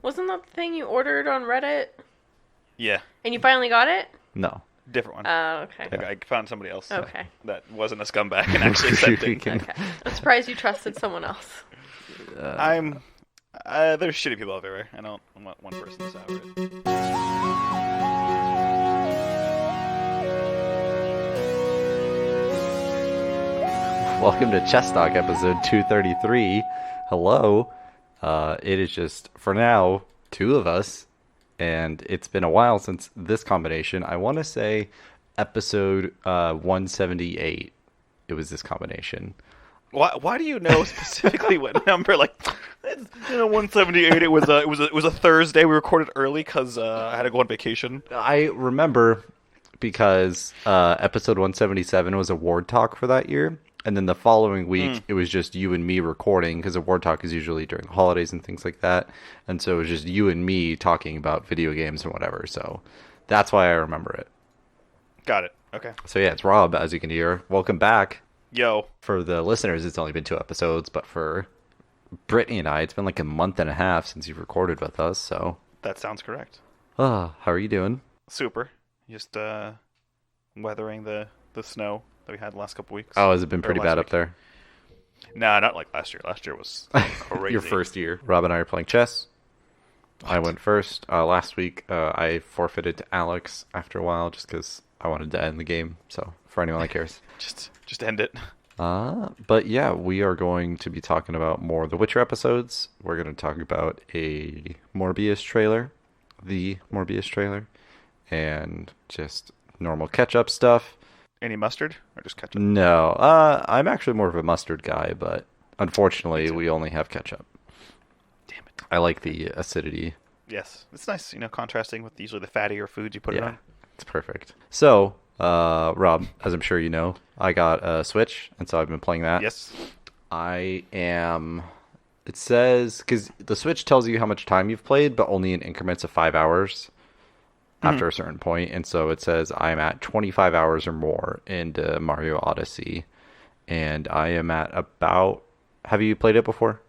Wasn't that the thing you ordered on Reddit? Yeah, And you finally got it? No. different one. Oh, okay. I found somebody else Okay. that wasn't a scumbag and actually sent it. Okay. I'm surprised you trusted someone else. There's shitty people everywhere. I don't want one person to sour it. Welcome to Chess Talk episode 233. Hello. It is just, for now, two of us, and it's been a while since this combination. I want to say episode 178, it was this combination. Why do you know specifically what number? Like, 178. It was a Thursday. We recorded early because I had to go on vacation. I remember because episode 177 was award talk for that year. And then the following week, it was just you and me recording, because award talk is usually during holidays and things like that. And so it was just you and me talking about video games and whatever. So that's why I remember it. Got it. Okay. So yeah, it's Rob, as you can hear. Welcome back. Yo. For the listeners, it's only been 2 episodes, but for Brittany and I, it's been like a month and a half since you've recorded with us. So That sounds correct. how are you doing? Super. Just weathering the snow that we had the last couple weeks. Oh, has it been pretty bad up there? Nah, not like last year. Last year was crazy. Your first year. Rob and I are playing chess. I went first. Last week, I forfeited to Alex after a while just because I wanted to end the game. So, for anyone that cares. Just end it. But yeah, we are going to be talking about more The Witcher episodes. We're going to talk about a Morbius trailer, the Morbius trailer, and just normal catch-up stuff. Any mustard or just ketchup? No, I'm actually more of a mustard guy, but unfortunately, we only have ketchup. Damn it. I like the acidity. Yes, it's nice, contrasting with usually the fattier foods you put it on. It's perfect. So, Rob, as I'm sure you know, I got a Switch, and so I've been playing that. Yes. It says, because the Switch tells you how much time you've played, but only in increments of 5 hours after a certain point. And so it says I'm at 25 hours or more into Mario Odyssey, and I am at about, have you played it before?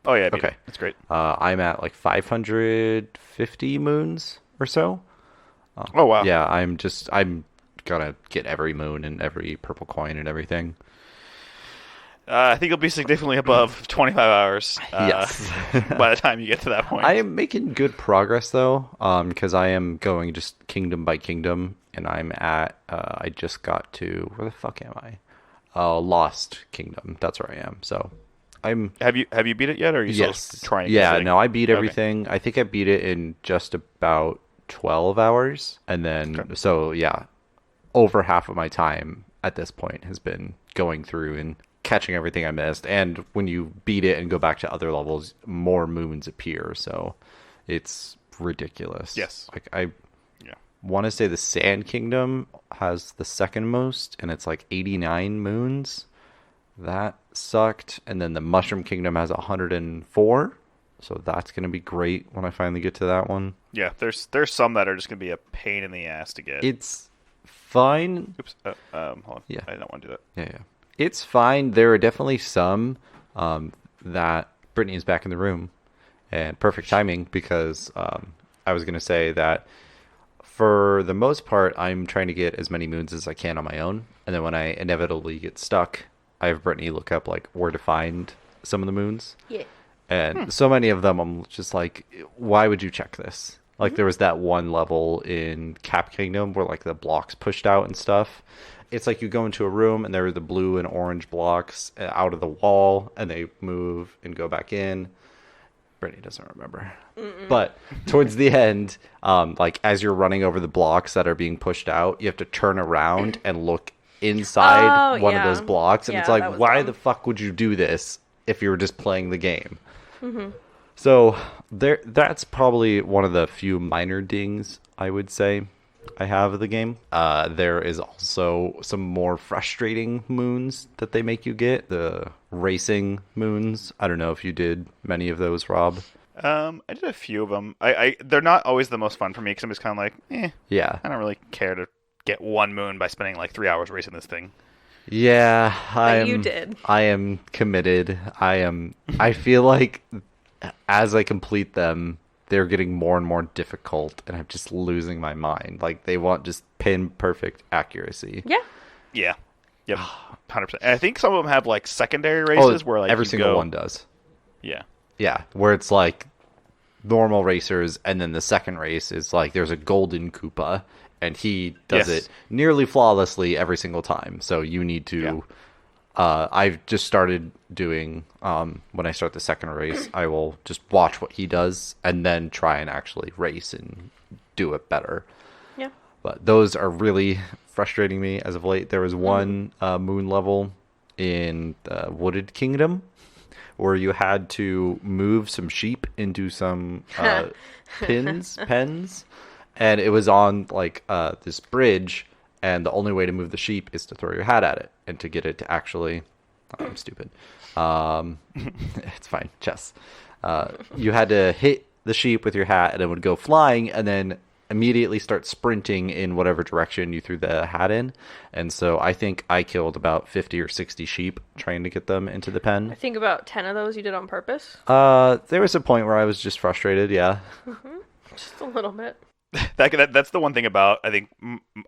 Oh, yeah. Okay. It's great. I'm at like 550 moons or so. Oh, wow. Yeah, I'm gonna get every moon and every purple coin and everything. I think it'll be significantly above 25 hours Yes. by the time you get to that point. I am making good progress though, because I am going just kingdom by kingdom, and I'm at, I just got to, where the fuck am I? Lost Kingdom. That's where I am. So I'm. Have you beat it yet, or are you still trying? Yeah, no, I beat everything. Okay. I think I beat it in just about 12 hours, and then so yeah, over half of my time at this point has been going through and catching everything I missed. And when you beat it and go back to other levels, more moons appear, so it's ridiculous. Yes. Like I want to say the Sand Kingdom has the second most, and it's like 89 moons. That sucked. And then the Mushroom Kingdom has 104, so that's going to be great when I finally get to that one. Yeah, there's some that are just going to be a pain in the ass to get. It's fine. Oops. Hold on. Yeah. I don't want to do that. Yeah. It's fine. There are definitely some that Brittany is back in the room, and perfect timing, because I was going to say that for the most part, I'm trying to get as many moons as I can on my own, and then when I inevitably get stuck, I have Brittany look up like where to find some of the moons. Yeah. And so many of them, I'm just like, why would you check this? Like there was that one level in Cap Kingdom where like the blocks pushed out and stuff. It's like you go into a room and there are the blue and orange blocks out of the wall, and they move and go back in. Brittany doesn't remember. But towards the end, like as you're running over the blocks that are being pushed out, you have to turn around and look inside one of those blocks. And it's like, why the fuck would you do this if you were just playing the game? So that's probably one of the few minor dings I would say I have of the game. There is also some more frustrating moons that they make you get. The racing moons. I don't know if you did many of those, Rob. I did a few of them. They're not always the most fun for me, because I'm just kind of like, Yeah. I don't really care to get one moon by spending like 3 hours racing this thing. Yeah, you did. I am committed. I feel like as I complete them, they're getting more and more difficult, and I'm just losing my mind. Like, they want just pin perfect accuracy. Yeah. Yeah. Yep. 100%. And I think some of them have like secondary races where like every you single go... one does. Yeah. Yeah, where it's like normal racers, and then the second race is like there's a golden Koopa, and he does it nearly flawlessly every single time. So you need to... Yeah. I've just started doing, when I start the second race, I will just watch what he does and then try and actually race and do it better. Yeah. But those are really frustrating me as of late. There was one moon level in the Wooded Kingdom where you had to move some sheep into some pens, and it was on like this bridge, and the only way to move the sheep is to throw your hat at it, and to get it to actually... I'm stupid. It's fine. Chess. You had to hit the sheep with your hat, and it would go flying, and then immediately start sprinting in whatever direction you threw the hat in. And so I think I killed about 50 or 60 sheep trying to get them into the I pen. think about 10 of those you did on purpose. There was a point where I was just frustrated, yeah. Just a little bit. That's the one thing about, I think,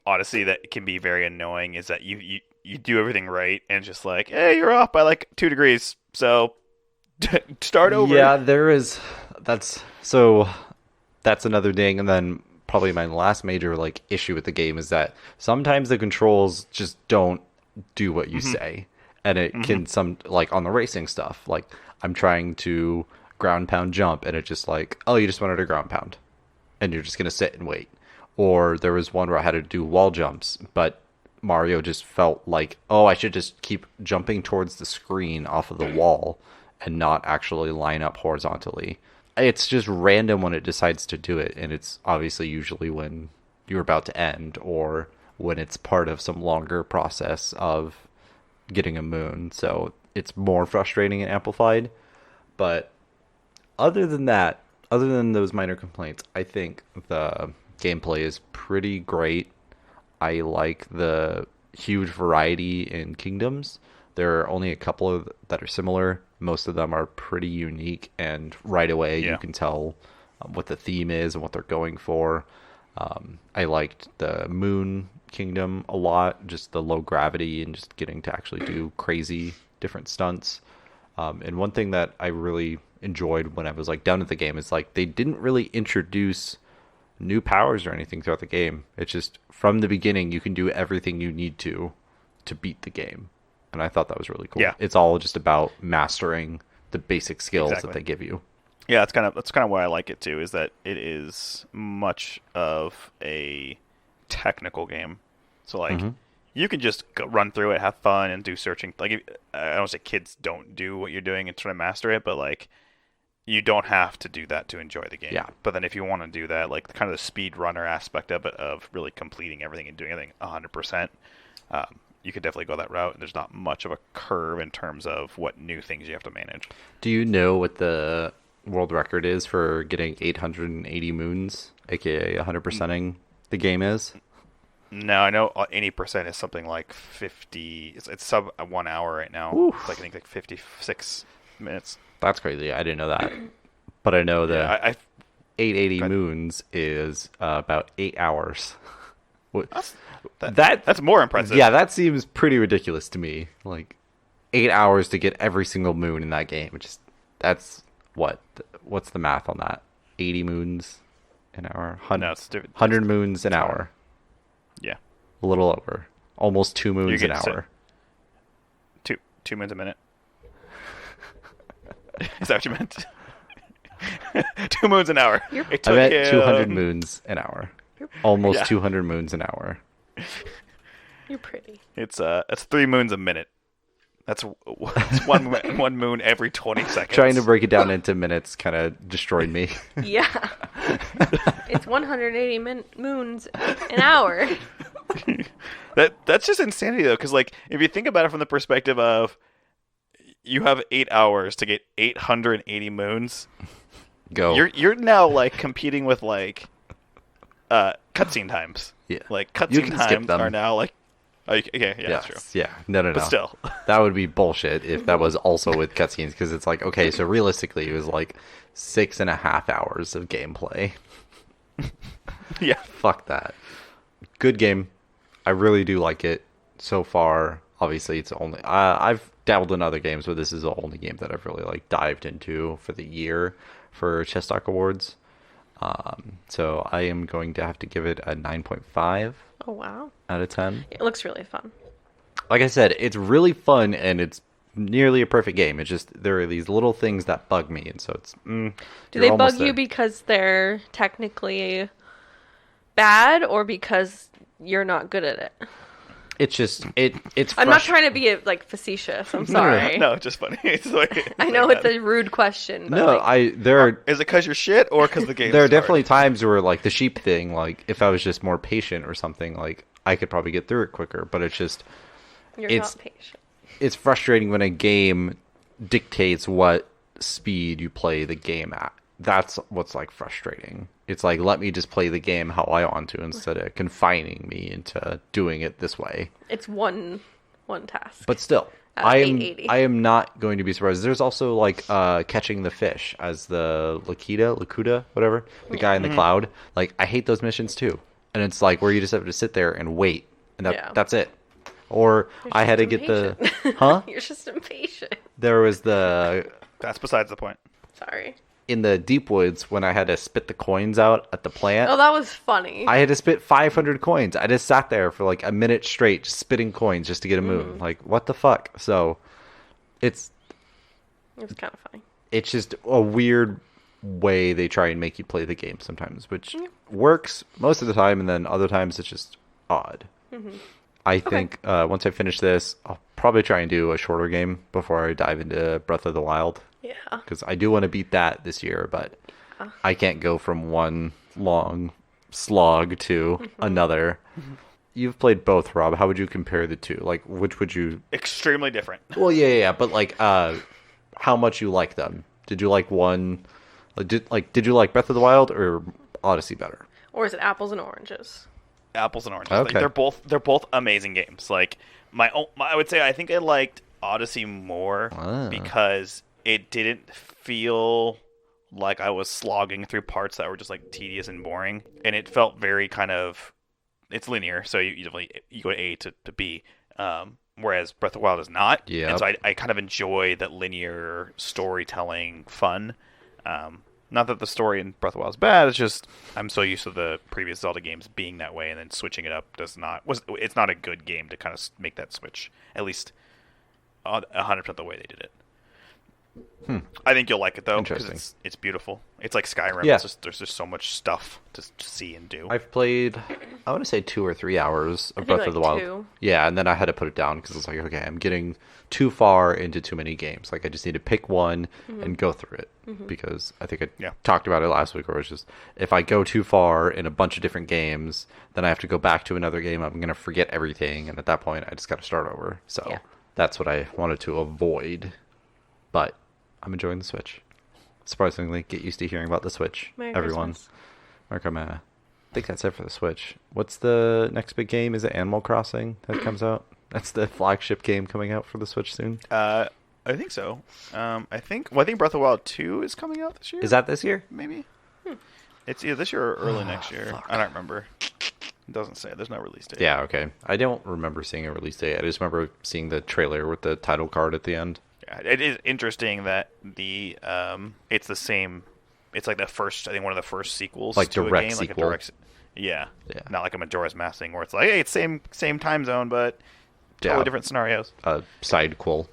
Odyssey that can be very annoying, is that you do everything right, and it's just like, hey, you're off by like 2 degrees, so start over. Yeah, that's another ding. And then probably my last major like issue with the game is that sometimes the controls just don't do what you say, and it can like on the racing stuff, like I'm trying to ground pound jump, and it's just like, oh, you just wanted to ground pound, and you're just gonna sit and wait. Or there was one where I had to do wall jumps, but Mario just felt like, oh, I should just keep jumping towards the screen off of the wall and not actually line up horizontally. It's just random when it decides to do it, and it's obviously usually when you're about to end or when it's part of some longer process of getting a moon. So it's more frustrating and amplified. But other than that, other than those minor complaints, I think the gameplay is pretty great. I like the huge variety in kingdoms. There are only a couple of that are similar. Most of them are pretty unique, and right away you can tell what the theme is and what they're going for. I liked the Moon Kingdom a lot, just the low gravity and just getting to actually do crazy different stunts. And one thing that I really enjoyed when I was like done with the game is like they didn't really introduce new powers or anything throughout the game. It's just from the beginning you can do everything you need to beat the game. And I thought that was really cool. Yeah. It's all just about mastering the basic skills that they give you. Yeah, that's kind of why I like it too, is that it is much of a technical game. So like you can just run through it, have fun, and do searching. Like I don't say kids don't do what you're doing and try to master it, but like you don't have to do that to enjoy the game. Yeah. But then if you want to do that, like kind of the speed runner aspect of it, of really completing everything and doing everything 100%, you could definitely go that route. And there's not much of a curve in terms of what new things you have to manage. Do you know what the world record is for getting 880 moons, aka 100%ing the game is? No, I know 80% is something like 50. It's sub 1 hour right now. Oof. It's like I think like 56 minutes. That's crazy. I didn't know that. But I know that I 880 moons is about 8 hours. That's more impressive. Yeah, that seems pretty ridiculous to me. Like 8 hours to get every single moon in that game. That's what's the math on that? 80 moons an hour? 100 moons an hour. Yeah. A little over. Almost 2 moons an hour. 2 moons a minute. Is that what you meant? 2 moons an hour. I meant 200 moons an hour. Almost 200 moons an hour. You're pretty. It's 3 moons a minute. That's one moon every 20 seconds. Trying to break it down into minutes kind of destroyed me. Yeah. It's 180 moons an hour. That's just insanity, though, because like if you think about it from the perspective of you have 8 hours to get 880 moons, go. You're now like competing with like cutscene times. Yeah, like cutscene times are now like. Okay, yeah, that's true. Yeah, no. But still. That would be bullshit if that was also with cutscenes, because it's like, okay, so realistically it was like 6.5 hours of gameplay. Yeah. Fuck that. Good game. I really do like it so far. Obviously, it's only I've dabbled in other games, but this is the only game that I've really like dived into for the year for Chess Talk Awards. So I am going to have to give it a 9.5 Oh, wow. out of 10. It looks really fun. Like I said, it's really fun and it's nearly a perfect game. It's just there are these little things that bug me, and so it's. Do you're they almost bug you there. because they're technically bad or because you're not good at it? It's just it's. I'm not trying to be like facetious. I'm sorry. No, just funny. It's like, I know it's a rude question. But No, like, there are Is it because you're shit or because the game? there are definitely times where like the sheep thing, like if I was just more patient or something, like I could probably get through it quicker. But it's just you're it's- not patient. it's frustrating when a game dictates what speed you play the game at. That's what's like frustrating. It's like, let me just play the game how I want to instead of confining me into doing it this way. It's one task. But still, Out of 880. I am not going to be surprised. There's also like catching the fish as the Lakuta, whatever, the guy in the cloud. Like I hate those missions too. And it's like where you just have to sit there and wait, and Yeah. that's it. Or You're I had to just get the impatient. huh? You're just impatient. There was the That's besides the point. Sorry. in the deep woods when I had to spit the coins out at the plant. Oh, that was funny. I had to spit 500 coins. I just sat there for like a minute straight, just spitting coins just to get a moon. Like, what the fuck? So, it's It was kind of funny. it's just a weird way they try and make you play the game sometimes, which works most of the time, and then other times it's just odd. I think once I finish this, I'll probably try and do a shorter game before I dive into Breath of the Wild. Yeah. Because I do want to beat that this year, but I can't go from one long slog to another. You've played both, Rob. How would you compare the two? Like, which would you... Extremely different. Well, yeah, but like, how much you like them? Did you like one... Did you like Breath of the Wild or Odyssey better? Or is it apples and oranges? Apples and oranges. Okay. They're both amazing games. Like I would say I think I liked Odyssey more because it didn't feel like I was slogging through parts that were just like tedious and boring, and it felt very kind of it's linear. So you go to A to B. Whereas Breath of the Wild is not. Yeah. And so I kind of enjoy that linear storytelling fun. Not that the story in Breath of the Wild is bad. It's just I'm so used to the previous Zelda games being that way, and then switching it up it's not a good game to kind of make that switch. At least 100% the way they did it. I think you'll like it though because Interesting. it's beautiful. It's like Skyrim. Yeah. There's just so much stuff to see and do. I've played, I want to say 2 or 3 hours of think Breath like of the Wild. 2. Yeah, and then I had to put it down because it's like, okay, I'm getting too far into too many games. Like, I just need to pick one and go through it. Because I think I talked about it last week, where it's just, if I go too far in a bunch of different games, then I have to go back to another game. I'm going to forget everything. And at that point, I just got to start over. So Yeah. that's what I wanted to avoid. But I'm enjoying the Switch. Surprisingly, get used to hearing about the Switch, Merry everyone. Christmas. I think that's it for the Switch. What's the next big game? Is it Animal Crossing that comes out? That's the flagship game coming out for the Switch soon. I think so. I think Breath of the Wild 2 is coming out this year. Is that this year? Maybe? It's either this year or early next year. I don't remember. It doesn't say. There's no release date. Yeah, okay. I don't remember seeing a release date. I just remember seeing the trailer with the title card at the end. Yeah, it is interesting that it's the same. It's like the first. I think one of the first sequels Like to direct a game, sequel. like a direct. Yeah. Yeah. Not like a Majora's Mask thing where it's like, hey, it's same time zone, but totally different scenarios. Side quel.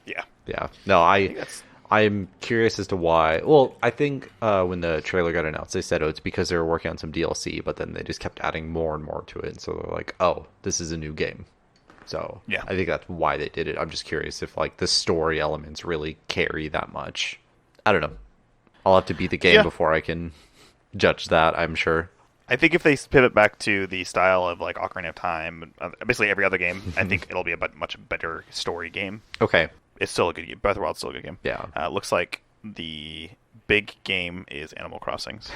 Yeah. Yeah. No, think that's- I'm curious as to why. Well, I think when the trailer got announced, they said, it's because they were working on some DLC, but then they just kept adding more and more to it. And so they're like, oh, this is a new game. So Yeah. I think that's why they did it. I'm just curious if like the story elements really carry that much. I don't know. I'll have to beat the game Yeah. before I can judge that, I'm sure. I think if they pivot back to the style of like Ocarina of Time, basically every other game, I think it'll be a much better story game. Okay. It's still a good game. Breath of the Wild's still a good game. Yeah. Looks like the big game is Animal Crossings.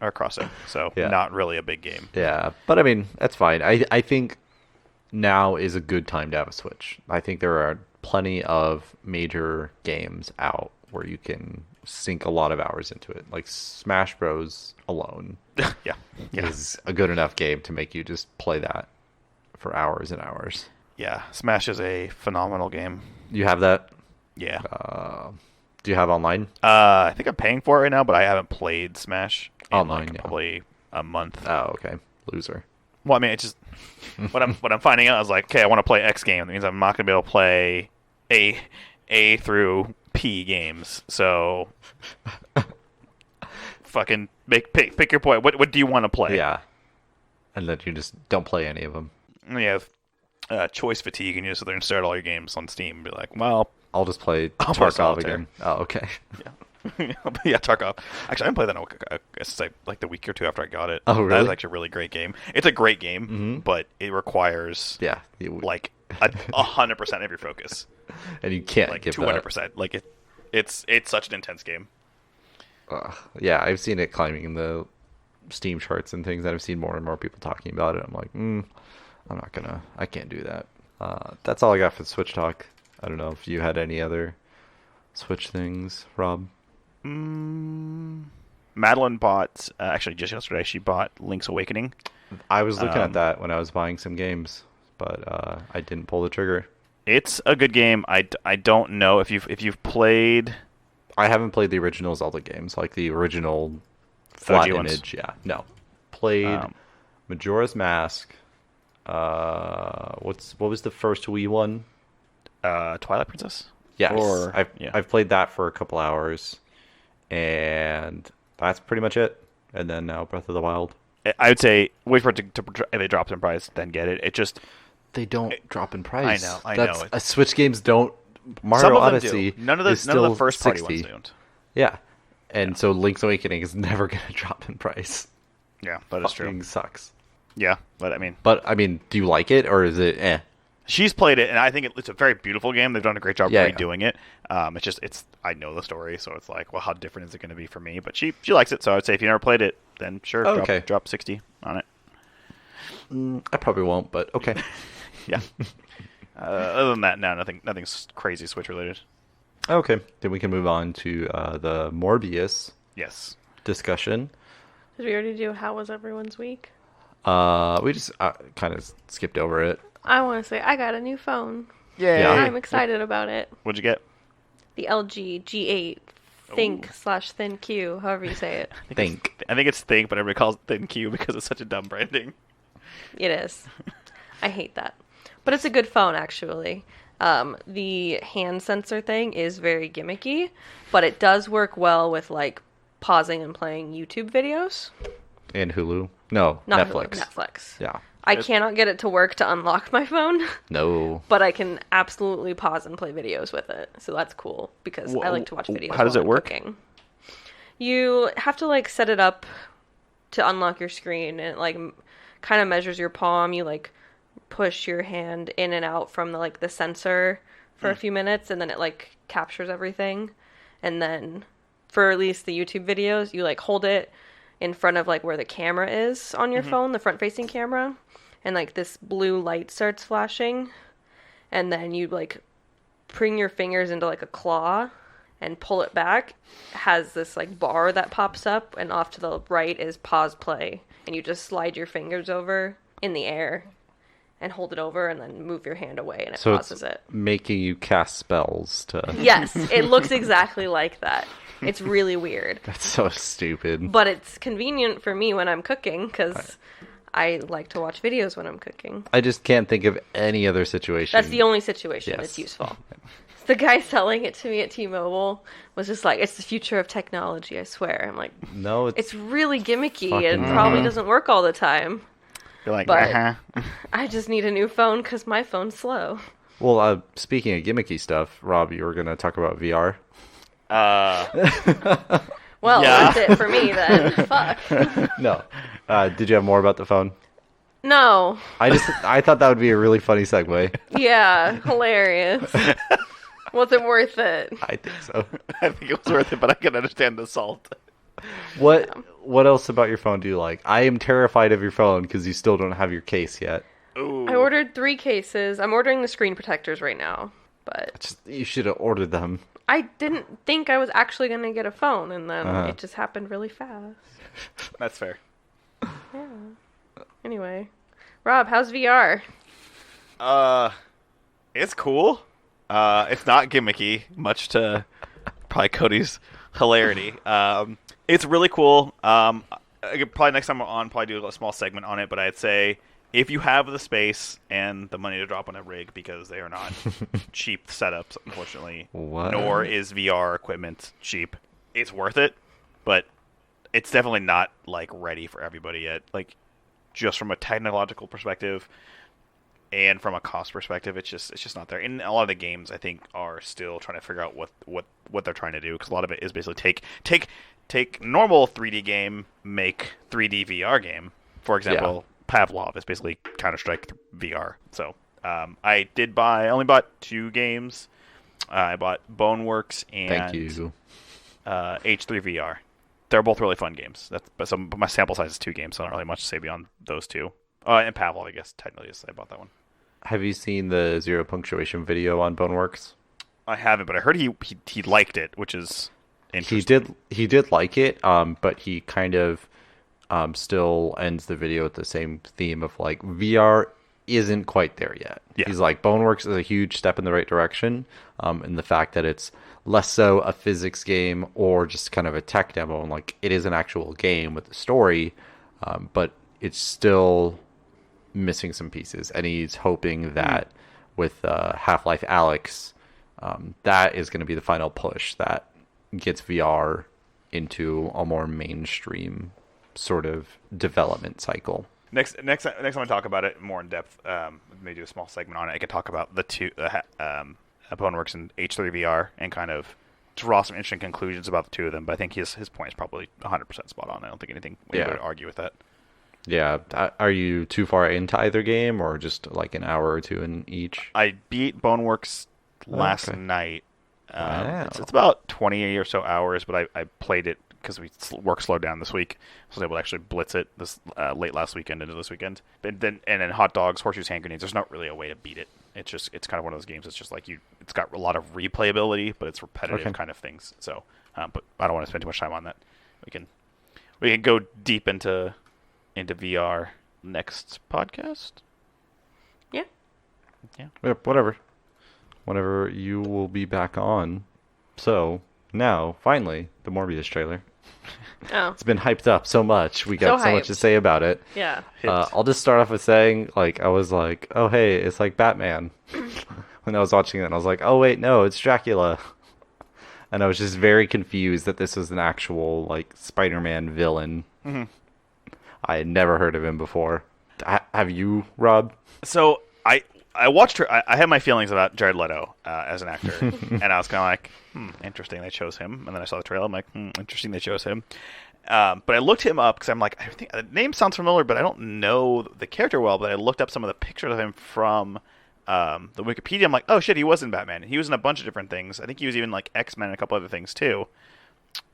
Or Crossing. So Yeah. not really a big game. Yeah. But I mean, that's fine. I think now is a good time to have a Switch. I think there are plenty of major games out where you can sink a lot of hours into it. Like Smash Bros. Alone Yeah. Yeah. is a good enough game to make you just play that for hours and hours. Yeah. Smash is a phenomenal game. You have that? Yeah. Do you have online? I think I'm paying for it right now, but I haven't played Smash in Online, like yeah. probably a month. Oh, okay. Loser. Well, I mean, it's just what I'm finding out is like, okay, I want to play X game. That means I'm not gonna be able to play A through P games. So, fucking pick your point. What do you want to play? Yeah. And then you just don't play any of them. And you have choice fatigue, and you just sit there and start all your games on Steam. And be like, well, I'll just play I'll play Tarkov Solitaire. again. Oh, okay. yeah, yeah, Tarkov. Actually, I haven't played that in since like the week or two after I got it. Oh, really? That was actually a really great game. It's a great game, but it requires Yeah. like 100% of your focus, and you can't like give 200%. Like it's such an intense game. Yeah, I've seen it climbing in the Steam charts and things, and I've seen more and more people talking about it. I'm like, I can't do that. That's all I got for the Switch talk. I don't know if you had any other Switch things, Rob. Madeline bought actually just yesterday. She bought Link's Awakening. I was looking at that when I was buying some games, but I didn't pull the trigger. It's a good game. I don't know if you've played. I haven't played the original Zelda games, like the original flat OG ones. image. Yeah, no. Played Majora's Mask. What was the first Wii one? Twilight Princess. Yes, Or, I've played that for a couple hours, and that's pretty much it. And then now Breath of the Wild. I would say wait for it to if it drops in price, then get it. It just They don't drop in price. I know. Switch games don't. Mario some of them Odyssey. do. None of is the still first party 60. ones don't. Yeah, and so Link's Awakening is never going to drop in price. Yeah, that is Fucking true. sucks. Yeah, but I mean, do you like it or is it eh? she's played it, and I think it's a very beautiful game. They've done a great job Yeah, redoing it. It's I know the story, so it's like, well, how different is it going to be for me? But she likes it, so I would say if you never played it, then sure, Okay. drop 60 on it. I probably won't, but okay. Yeah. Other than that, no, nothing's crazy Switch related. Okay, then we can move on to the Morbius Yes. discussion. Did we already do how was everyone's week? We just kind of skipped over it. I want to say I got a new phone. Yeah. I'm excited about it. What'd you get? The LG G8 Think/Thin Q, however you say it. I think it's Think, but everybody calls it Thin Q because it's such a dumb branding. It is. I hate that. But it's a good phone, actually. The hand sensor thing is very gimmicky, but it does work well with, like, pausing and playing YouTube videos. And Hulu? No, Not Netflix. Hulu, Netflix. Yeah. I cannot get it to work to unlock my phone, No. but I can absolutely pause and play videos with it. So that's cool, because I like to watch videos how does while it I'm work? cooking. You have to, like, set it up to unlock your screen, and it, like, kind of measures your palm. You, like, push your hand in and out from the sensor for a few minutes, and then it like captures everything. And then for at least the YouTube videos, you like hold it in front of like where the camera is on your phone, the front facing camera, and like this blue light starts flashing, and then you like bring your fingers into like a claw and pull it back. It has this like bar that pops up, and off to the right is pause play, and you just slide your fingers over in the air and hold it over and then move your hand away and it pauses it. Making you cast spells to... Yes, it looks exactly like that. It's really weird. That's so stupid. But it's convenient for me when I'm cooking because I like to watch videos when I'm cooking. I just can't think of any other situation. That's the only situation Yes. it's useful. The guy selling it to me at T-Mobile was just like, it's the future of technology, I swear. I'm like, No, it's really gimmicky fucking and probably doesn't work all the time. You're like, But I just need a new phone because my phone's slow. Well, speaking of gimmicky stuff, Rob, you were going to talk about VR. Well, Yeah. that's it for me then. Fuck. No. Did you have more about the phone? No. I thought that would be a really funny segue. Yeah, hilarious. Was it worth it? I think so. I think it was worth it, but I can understand the salt. What else about your phone do you like? I am terrified of your phone because you still don't have your case yet. Ooh. I ordered 3 cases. I'm ordering the screen protectors right now, but You should have ordered them I didn't think I was actually going to get a phone, and then Uh-huh. it just happened really fast. That's fair. Yeah. Anyway, Rob, how's VR? It's cool. It's not gimmicky, much to probably Cody's hilarity. It's really cool. Probably next time I'm on, probably do a small segment on it. But I'd say if you have the space and the money to drop on a rig, because they are not cheap setups, unfortunately. What? Nor is VR equipment cheap. It's worth it, but it's definitely not like ready for everybody yet. Like just from a technological perspective. And from a cost perspective, it's just not there. And a lot of the games, I think, are still trying to figure out what they're trying to do. Because a lot of it is basically take normal 3D game, make 3D VR game. For example, Pavlov is basically Counter-Strike VR. So I only bought 2 games. I bought Boneworks and Thank you. H3 VR. They're both really fun games. But my sample size is 2 games, so I don't really much to say beyond those 2. And Pavlov, I guess, technically, I bought that one. Have you seen the Zero Punctuation video on Boneworks? I haven't, but I heard he liked it, which is interesting. He did like it, but he kind of still ends the video with the same theme of like VR isn't quite there yet. Yeah. He's like Boneworks is a huge step in the right direction, and the fact that it's less so a physics game or just kind of a tech demo, and like it is an actual game with a story, but it's still missing some pieces, and he's hoping that with Half-Life Alyx, that is going to be the final push that gets VR into a more mainstream sort of development cycle. Next time I talk about it more in depth, maybe do a small segment on it. I could talk about the two Boneworks and H3 VR and kind of draw some interesting conclusions about the two of them. But I think his point is probably 100% spot on. I don't think anybody would argue with that. Yeah. Are you too far into either game, or just like an hour or two in each? I beat Boneworks last night. It's about 20 or so hours, but I played it because work slowed down this week. So I was able to actually blitz it this late last weekend into this weekend. And then hot dogs, horseshoes, hand grenades. There's not really a way to beat it. It's kind of one of those games. It's just like it's got a lot of replayability, but it's repetitive kind of things. So, but I don't want to spend too much time on that. We can go deep into VR next podcast. Yeah. Whatever. Whenever you will be back on. So now, finally, the Morbius trailer. Oh. It's been hyped up so much. We got so much to say about it. Yeah. I'll just start off with saying, like, I was like, oh, hey, it's like Batman. When I was watching it, and I was like, oh, wait, no, it's Dracula. And I was just very confused that this was an actual, like, Spider-Man villain. Mm-hmm. I had never heard of him before. Have you, Rob? So I watched her. I had my feelings about Jared Leto as an actor, and I was kind of like, interesting they chose him. And then I saw the trailer. I'm like, interesting they chose him. But I looked him up because I'm like, I think the name sounds familiar, but I don't know the character well. But I looked up some of the pictures of him from the Wikipedia. I'm like, oh shit, he was in Batman. He was in a bunch of different things. I think he was even like X-Men and a couple other things too.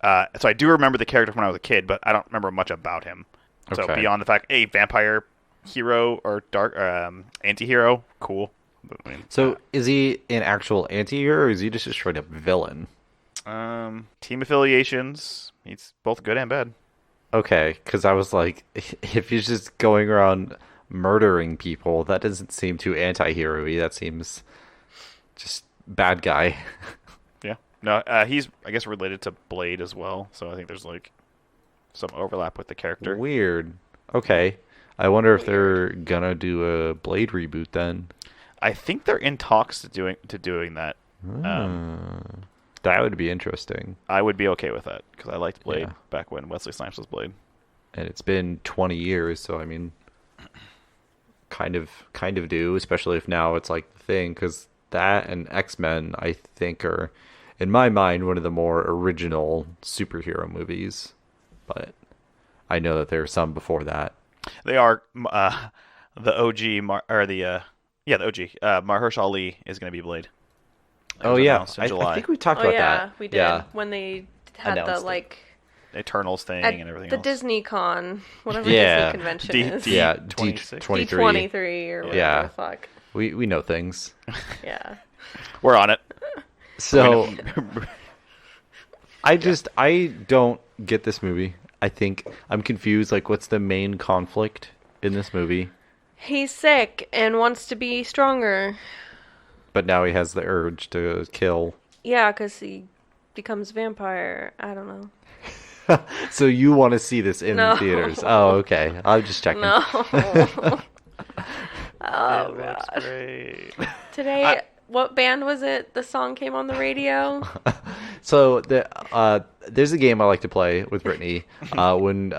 So I do remember the character from when I was a kid, but I don't remember much about him. So beyond the fact, vampire hero or dark anti-hero, cool. But, so is he an actual anti-hero, or is he just a straight up villain? Team affiliations. He's both good and bad. Okay, because I was like, if he's just going around murdering people, that doesn't seem too anti-hero-y. That seems just bad guy. Yeah. No, he's, I guess, related to Blade as well. So I think there's like some overlap with the character. Weird. Okay. I wonder if they're gonna do a Blade reboot then. I think they're in talks to doing that. That would be interesting. I would be okay with that because I liked Blade back when Wesley Snipes was Blade. And it's been 20 years, so I mean, kind of do, especially if now it's like the thing, because that and X-Men, I think, are, in my mind, one of the more original superhero movies. But I know that there are some before that. They are the OG, the OG. Mahershala Ali is going to be Blade. Oh yeah, I think we talked about that. We did when they had announced the like Eternals thing and everything. The else. Disney Con, whatever Disney convention is. D23. D23 or whatever the fuck. We know things. Yeah. We're on it. So I don't get this movie. I think I'm confused. Like, what's the main conflict in this movie? He's sick and wants to be stronger. But now he has the urge to kill. Yeah, because he becomes a vampire. I don't know. So you want to see this in No. theaters? Oh, okay. I'm just checking. No. Oh, That's God. great. Today, what band was it? The song came on the radio? So there's a game I like to play with Brittany. When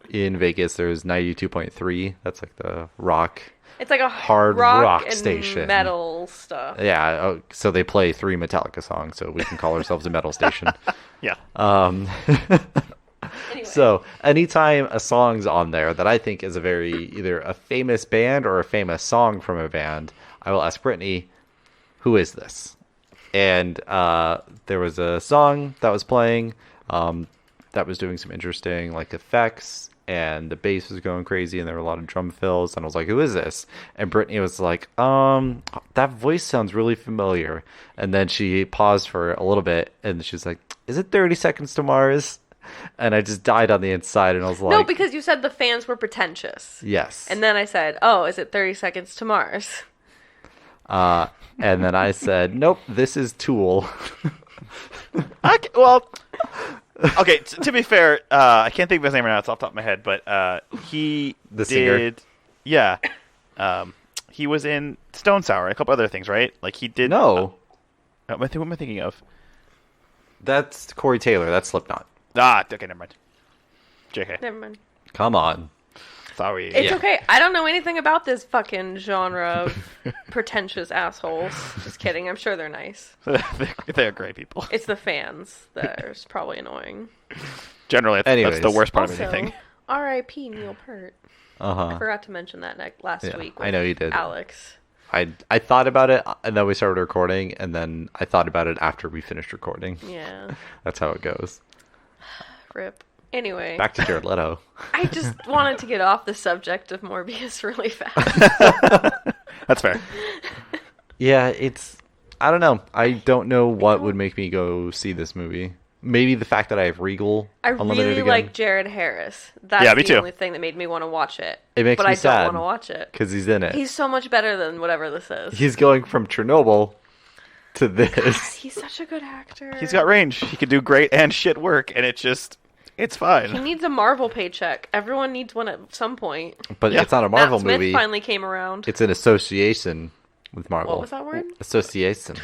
in Vegas, there's 92.3. That's like the rock. It's like a Hard rock and station. metal stuff. Yeah. So they play 3 Metallica songs, so we can call ourselves a metal station. Yeah. Anyway. So anytime a song's on there that I think is either a famous band or a famous song from a band, I will ask Brittany, who is this? And there was a song that was playing that was doing some interesting like effects, and the bass was going crazy, and there were a lot of drum fills, and I was like, who is this? And Brittany was like, that voice sounds really familiar. And then she paused for a little bit, and she was like, is it 30 Seconds to Mars? And I just died on the inside, and I was like... No, because you said the fans were pretentious. Yes. And then I said, oh, is it 30 Seconds to Mars? And then I said, nope, this is Tool. Okay, to be fair, I can't think of his name right now. It's off the top of my head, but he The singer? Yeah. He was in Stone Sour and a couple other things, right? Like he did... No. What am I thinking of? That's Corey Taylor. That's Slipknot. Okay, never mind. JK. Never mind. Come on. Sorry. It's okay. I don't know anything about this fucking genre of pretentious assholes. Just kidding. I'm sure they're nice. They're great people. It's the fans that are probably annoying. Generally, that's the worst part of Also, anything. R.I.P. Neil Peart. I forgot to mention that last week. I know you did. Alex. I thought about it, and then we started recording, and then I thought about it after we finished recording. Yeah. That's how it goes. Rip. Anyway. Back to Jared Leto. I just wanted to get off the subject of Morbius really fast. That's fair. Yeah, I don't know. I don't know what would make me go see this movie. Maybe the fact that I have Regal I Unlimited really again. like Jared Harris. That's Yeah, me the too. only thing that made me want to watch it. It makes but me I sad. don't want to watch it. Because he's in it. He's so much better than whatever this is. He's going from Chernobyl to this. He's such a good actor. He's got range. He can do great and shit work, and it's He fine. needs a Marvel paycheck. Everyone needs one at some point. But Yeah. it's not a Marvel Matt Smith movie. finally came around. It's an association with Marvel. What was that word? Association.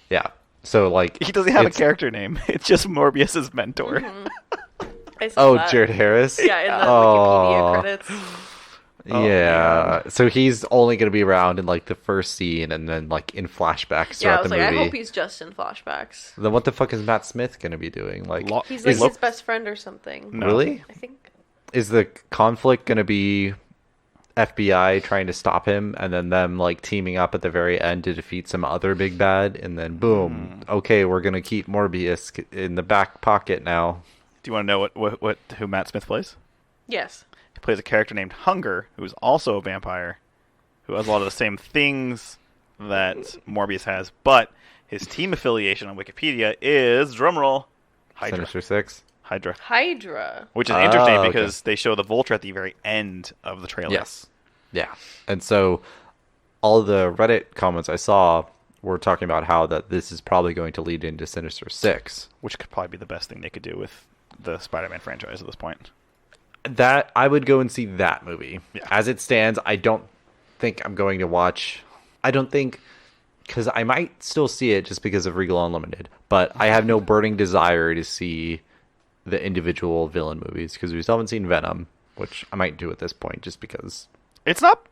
Yeah. So, like... He doesn't have a it's- character name. It's just Morbius's mentor. I saw Oh, that. Jared Harris? Yeah, in the Oh. Wikipedia credits. Yeah. So he's only going to be around in, like, the first scene and then, like, in flashbacks Yeah, I throughout was the like, movie. I hope he's just in flashbacks. Then what the fuck is Matt Smith going to be doing? Like, He's like is- his best friend or something. No. Really? I think. Is the conflict going to be FBI trying to stop him and then them, like, teaming up at the very end to defeat some other big bad? And then, boom. Okay, we're going to keep Morbius in the back pocket now. Do you want to know who Matt Smith plays? Yes. He plays a character named Hunger, who's also a vampire, who has a lot of the same things that Morbius has, but his team affiliation on Wikipedia is, drumroll, Hydra. Sinister Six? Hydra. Which is interesting okay. because they show the Vulture at the very end of the trailer. Yes. Yeah. And so all the Reddit comments I saw were talking about how that this is probably going to lead into Sinister Six. Which could probably be the best thing they could do with the Spider-Man franchise at this point. That I would go and see that movie. Yeah. As it stands, I don't think I'm going to watch. I don't think, because I might still see it just because of Regal Unlimited, but I have no burning desire to see the individual villain movies because we still haven't seen Venom, which I might do at this point just because It's not...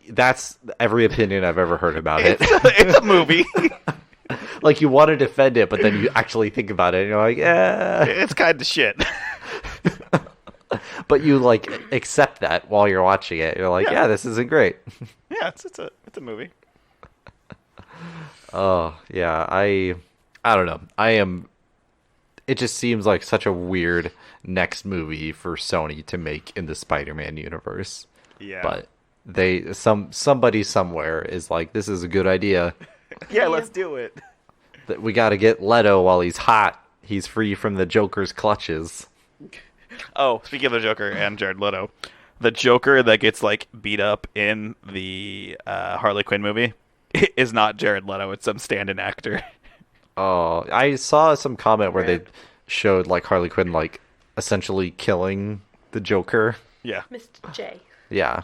that's every opinion I've ever heard about it. It's a movie. Like, you want to defend it, but then you actually think about it and you're like, yeah. It's kind of shit. But you, like, accept that while you're watching it. You're like, yeah, this isn't great. Yeah, it's a movie. Oh, yeah, I don't know. It just seems like such a weird next movie for Sony to make in the Spider-Man universe. Yeah. But somebody somewhere is like, this is a good idea. Yeah, let's do it. That we got to get Leto while he's hot. He's free from the Joker's clutches. Oh, speaking of the Joker and Jared Leto, the Joker that gets like beat up in the Harley Quinn movie is not Jared Leto. It's some stand-in actor. Oh, I saw some comment where they showed like Harley Quinn like essentially killing the Joker. Yeah. Mr. J. Yeah.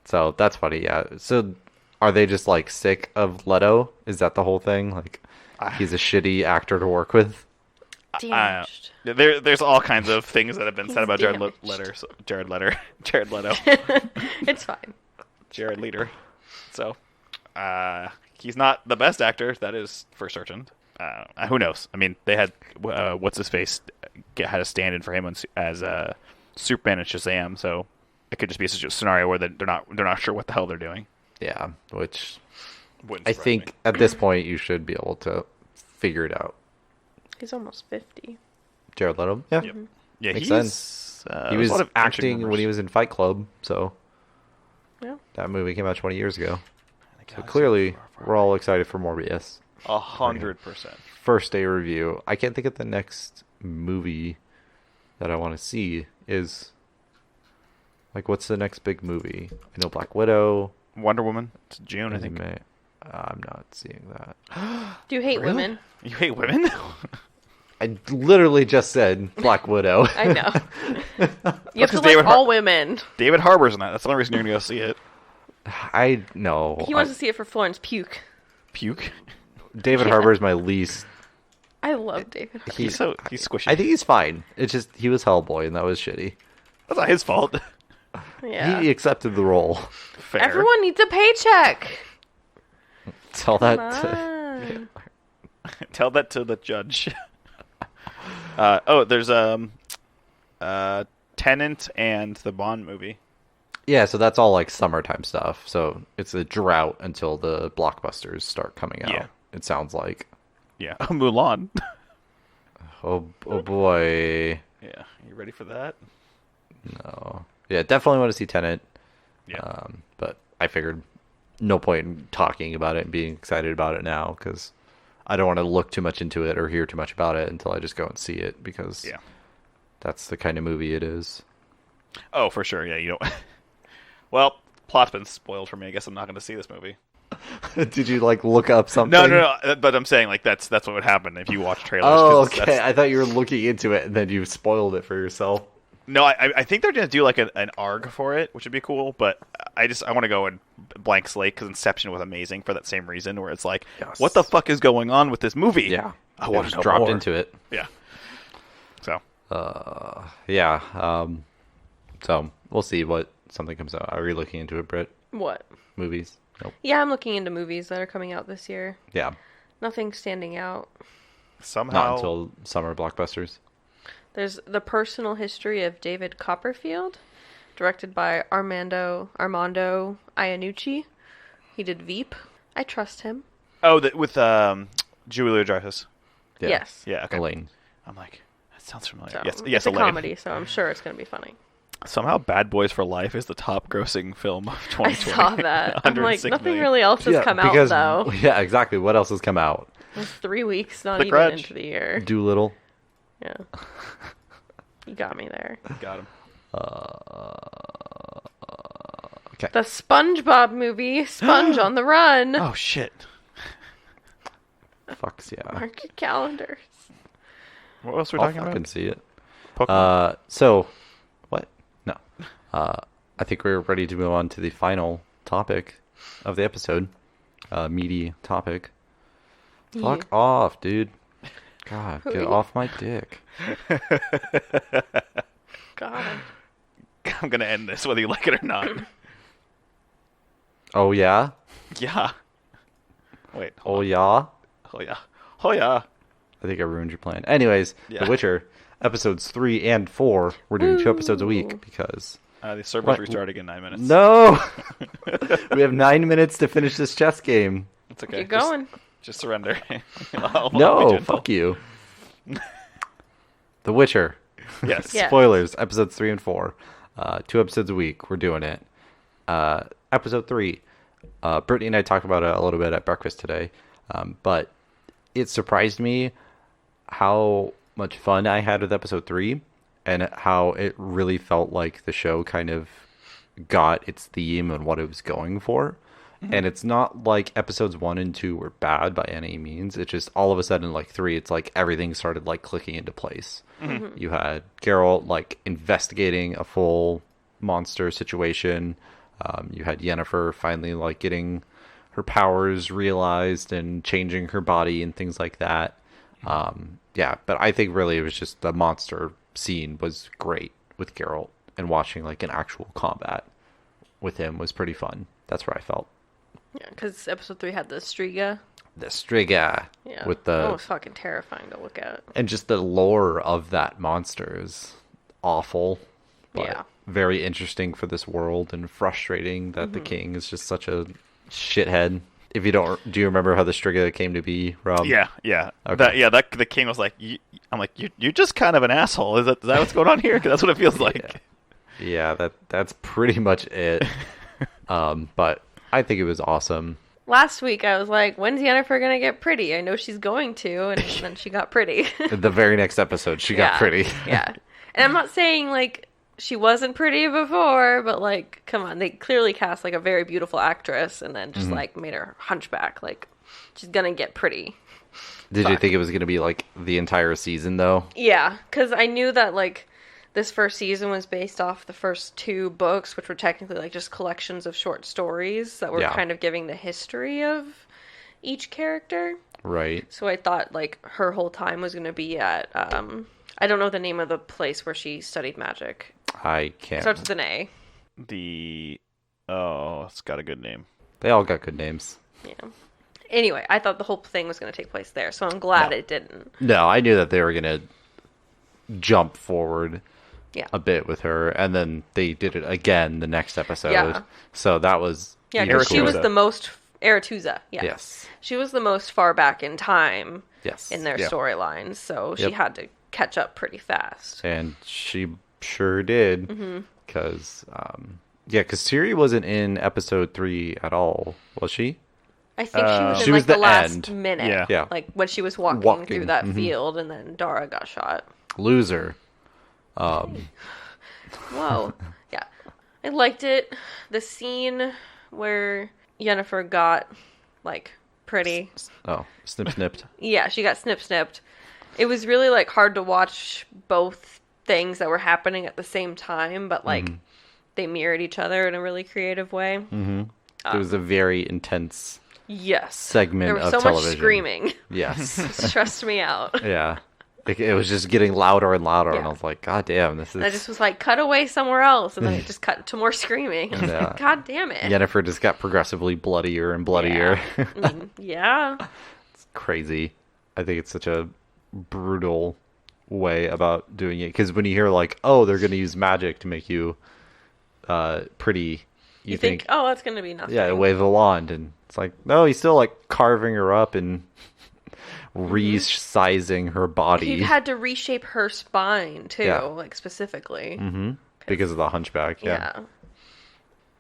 So that's funny. Yeah. So are they just like sick of Leto? Is that the whole thing? Like he's a shitty actor to work with? Damaged. There's all kinds of things that have been said He's about damaged. Jared Leto. It's fine. Jared Leader. So, he's not the best actor. That is for certain. Who knows? I mean, they had what's his face had a stand-in for him as Superman and Shazam. So it could just be such a scenario where they're not sure what the hell they're doing. Yeah. Which Wouldn't I surprise think me. at this point you should be able to figure it out. He's almost 50. Jared Leto. Yeah. Yep. Yeah, Makes he's sense. He there's was a lot of interesting acting when rumors. he was in Fight Club, so Yeah. that movie came out 20 years ago. So clearly, we're all excited for Morbius. 100%. First day review. I can't think of the next movie that I want to see. Is like, what's the next big movie? I know Black Widow. Wonder Woman. It's June, I think. May. I'm not seeing that. Do you hate women? You hate women? I literally just said Black Widow. I know. You have to 'cause like David all women. David Harbour's in that. That's the only reason you're going to go see it. I know. He wants to see it for Florence Pugh. Puke. David Harbour is my least. I love David. He's squishy. I think he's fine. It's just he was Hellboy and that was shitty. That's not his fault. Yeah. He accepted the role. Fair. Everyone needs a paycheck. Tell Come that. To, on. Tell that to the judge. There's Tenant and the Bond movie. yeah, so that's all like summertime stuff. So it's a drought until the blockbusters start coming out. Yeah. It sounds like. Yeah, Mulan. Oh boy. Yeah, you ready for that? No. Yeah, definitely want to see Tenet. Yeah. But I figured no point in talking about it and being excited about it now because I don't want to look too much into it or hear too much about it until I just go and see it because that's the kind of movie it is. Oh, for sure. Yeah, you don't. Well, plot's been spoiled for me. I guess I'm not going to see this movie. Did you like look up something? No. But I'm saying like that's what would happen if you watch trailers. Oh, 'cause okay. I thought you were looking into it and then you spoiled it for yourself. No, I think they're going to do like an ARG for it, which would be cool. But I want to go in blank slate because Inception was amazing for that same reason, where it's like, Yes. what the fuck is going on with this movie? Yeah. I want to just know dropped more. into it. Yeah. So Yeah. So we'll see what something comes out. Are you looking into it, Britt? What? Movies? Nope. Yeah, I'm looking into movies that are coming out this year. Yeah. Nothing standing out. somehow Not until summer blockbusters. There's The Personal History of David Copperfield, directed by Armando Iannucci. He did Veep. I trust him. with Julia Dreyfus. Yeah. Yes. Yeah. Okay. Elaine. I'm like, that sounds familiar. So, Yes. it's a Elaine. comedy, so I'm sure it's going to be funny. Somehow, Bad Boys for Life is the top-grossing film of 2020. I saw that. I'm like, 106 nothing million. really else has come out, though. Yeah, exactly. What else has come out? It's 3 weeks, not The even Grudge. into the year. Doolittle. Yeah. You got me there. Got him. Okay. The SpongeBob movie, Sponge on the Run. Oh shit! Fucks yeah. Mark your calendars. What else are we I'll talking fucking about? see it. Pokemon. So, what? No. I think we're ready to move on to the final topic of the episode. Meaty topic. Fuck off, dude. God, get off my dick. God. I'm gonna end this whether you like it or not. Oh, yeah? Yeah. Wait. Oh, yeah? Oh yeah. Oh yeah. I think I ruined your plan. Anyways, Yeah. The Witcher, episodes 3 and 4. We're doing 2 episodes a week because... The server's What? restarting in 9 minutes. No! We have 9 minutes to finish this chess game. It's okay. Keep going. Just surrender. I'll be No, gentle. fuck you. The Witcher. Yes. Yeah. Spoilers, episodes 3 and 4. 2 episodes a week. We're doing it. Episode 3. Brittany and I talked about it a little bit at breakfast today, but it surprised me how much fun I had with episode 3 and how it really felt like the show kind of got its theme and what it was going for. And it's not like episodes 1 and 2 were bad by any means. It's just all of a sudden, like 3, it's like everything started like clicking into place. You had Geralt like investigating a full monster situation. You had Yennefer finally like getting her powers realized and changing her body and things like that. Yeah, but I think really it was just the monster scene was great with Geralt, and watching like an actual combat with him was pretty fun. That's where I felt. Yeah, because episode 3 had the Striga. The Striga. Yeah. With the... That was fucking terrifying to look at. And just the lore of that monster is awful. But Yeah. very interesting for this world, and frustrating that the king is just such a shithead. If you don't... Do you remember how the Striga came to be, Rob? Yeah. Okay. The king was like, I'm like, you're just kind of an asshole. Is that what's going on here? 'Cause that's what it feels like. Yeah, that's pretty much it. But I think it was awesome. Last week I was like, when's Yennefer gonna get pretty? I know she's going to, and then she got pretty. The very next episode, she got pretty. Yeah. And I'm not saying, like, she wasn't pretty before, but, like, come on. They clearly cast, like, a very beautiful actress and then just, like, made her hunchback. Like, she's gonna get pretty. Did you think it was going to be, like, the entire season, though? Yeah, because I knew that, like, this first season was based off the first 2 books, which were technically, like, just collections of short stories that were kind of giving the history of each character. Right. So I thought, like, her whole time was going to be at, I don't know the name of the place where she studied magic. I can't. It starts with an A. It's got a good name. They all got good names. Yeah. Anyway, I thought the whole thing was going to take place there, so I'm glad it didn't. No, I knew that they were going to jump forward Yeah. a bit with her, and then they did it again the next episode. Yeah. So that was Yeah, even because she was cooler. the most... Aretusa, yeah. Yes. She was the most far back in time Yes. in their Yeah. storylines, so she had to catch up pretty fast. And she sure did. Because, because Ciri wasn't in episode 3 at all, was she? I think she was She in, was like, the the last end. minute. Yeah. Yeah. Like, when she was walking through that field, and then Dara got shot. Loser. Whoa. Yeah. I liked it. The scene where Yennefer got, like, pretty. Oh, snipped. Yeah, she got snipped. It was really, like, hard to watch both things that were happening at the same time, but, like, they mirrored each other in a really creative way. It was a very intense Yes. segment There was of so television. much screaming. Yes. It stressed me out. Yeah. It was just getting louder and louder, and Yeah. I was like, God damn, this is... And I just was like, cut away somewhere else. And then it just cut to more screaming. I was Yeah. like, God damn it. Yennefer just got progressively bloodier and bloodier. Yeah. I mean, yeah. It's crazy. I think it's such a brutal way about doing it. Because when you hear, like, oh, they're going to use magic to make you pretty, You think, oh, that's going to be nothing. yeah, wave a wand. And it's like, no, he's still, like, carving her up and resizing her body. He had to reshape her spine, too, Yeah. like, specifically. Because of the hunchback. Yeah.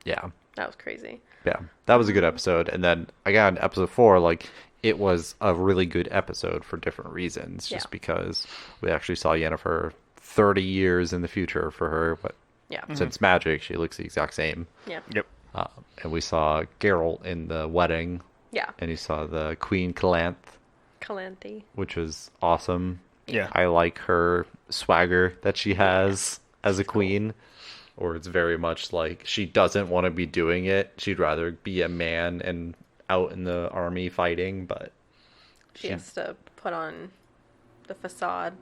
Yeah. That was crazy. Yeah, that was a good episode. And then again, episode 4, like, it was a really good episode for different reasons. Just Yeah. because we actually saw Yennefer 30 years in the future for her. But Yeah. since magic, she looks the exact same. Yeah. Yep. And we saw Geralt in the wedding. Yeah. And you saw the Queen Calanth, Calanthe. which was awesome. Yeah. I like her swagger that she has as a queen. Or it's very much like she doesn't want to be doing it. She'd rather be a man and out in the army fighting, but She has to put on the facade.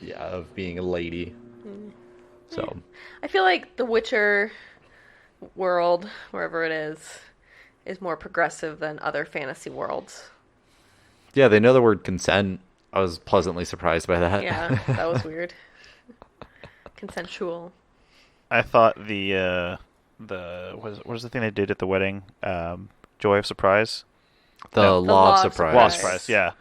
yeah, of being a lady. So I feel like the Witcher world, wherever it is more progressive than other fantasy worlds. yeah, they know the word consent. I was pleasantly surprised by that. Yeah, that was weird. Consensual. I thought the what was the thing they did at the wedding? Joy of Surprise. The No. law of Law of surprise. Law of Surprise. Yeah.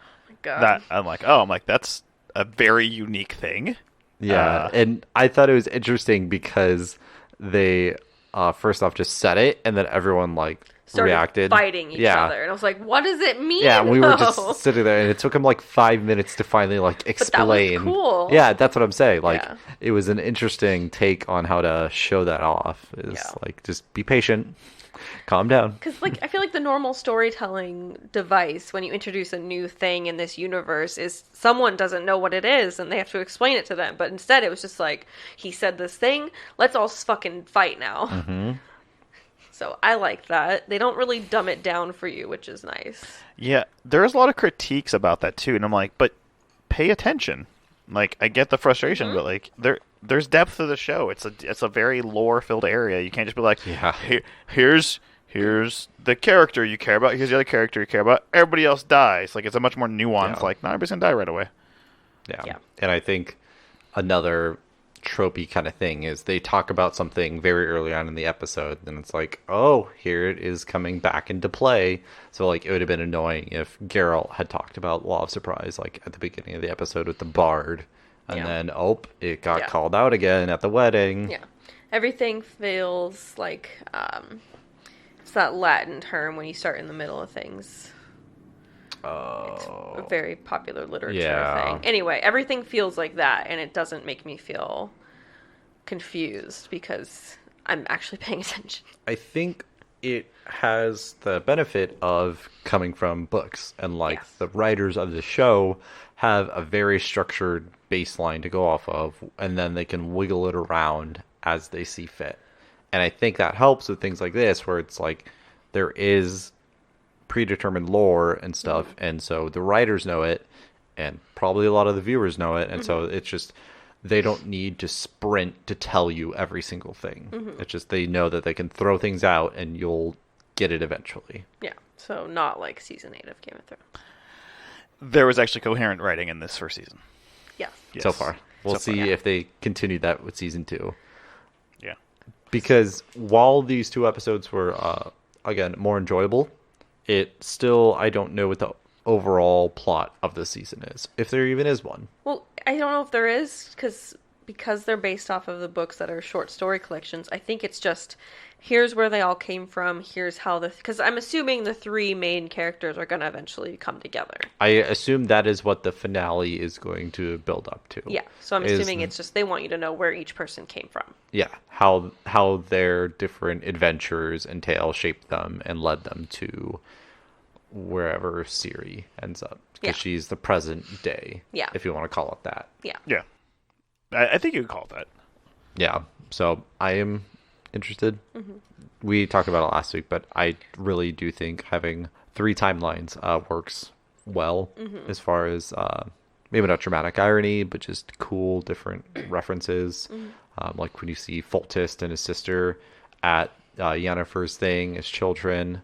God. That I'm like that's a very unique thing. Yeah, and I thought it was interesting because they first off just said it, and then everyone like Started reacted, fighting each other, and I was like, "What does it mean?" Yeah, we were though? just sitting there, and it took him like 5 minutes to finally like explain. But that was cool. Yeah, that's what I'm saying. Like, Yeah. it was an interesting take on how to show that off. Is like, just be patient, calm down. Because, like, I feel like the normal storytelling device when you introduce a new thing in this universe is someone doesn't know what it is and they have to explain it to them. But instead, it was just like, he said this thing, let's all fucking fight now. Mm-hmm. So I like that. They don't really dumb it down for you, which is nice. Yeah, there's a lot of critiques about that too, and I'm like, but pay attention. Like, I get the frustration, but like, there's depth to the show. It's a very lore-filled area. You can't just be like, here's the character you care about. Here's the other character you care about. Everybody else dies. Like, it's a much more nuanced. Like, not everybody's gonna die right away. Yeah, and I think another tropey kind of thing is they talk about something very early on in the episode, and it's like, oh, here it is coming back into play. So like, it would have been annoying if Geralt had talked about Law of Surprise like at the beginning of the episode with the bard, and then it got called out again at the wedding. Yeah, everything feels like it's that Latin term when you start in the middle of things. It's a very popular literature thing. Anyway, everything feels like that, and it doesn't make me feel confused because I'm actually paying attention. I think it has the benefit of coming from books, and like the writers of the show have a very structured baseline to go off of, and then they can wiggle it around as they see fit. And I think that helps with things like this, where it's like there is predetermined lore and stuff, and so the writers know it, and probably a lot of the viewers know it, and so it's just, they don't need to sprint to tell you every single thing. It's just, they know that they can throw things out and you'll get it eventually. Yeah, so not like season 8 of Game of Thrones. There was actually coherent writing in this first season. Yes. So far. We'll see if they continue that with season 2. Yeah. Because while these 2 episodes were, again, more enjoyable, it still, I don't know what the overall plot of the season is, if there even is one. Well, I don't know if there is, because they're based off of the books that are short story collections. I think it's just, here's where they all came from, here's how because I'm assuming the 3 main characters are going to eventually come together. I assume that is what the finale is going to build up to. Yeah, so I'm assuming it's just, they want you to know where each person came from. Yeah, how their different adventures and tales shaped them and led them to wherever Ciri ends up. Because she's the present day, if you want to call it that. Yeah. I think you could call it that. Yeah, so I am interested. We talked about it last week, but I really do think having 3 timelines works well, as far as maybe not dramatic irony, but just cool different references. Like when you see Foltest and his sister at Yennefer's thing as children.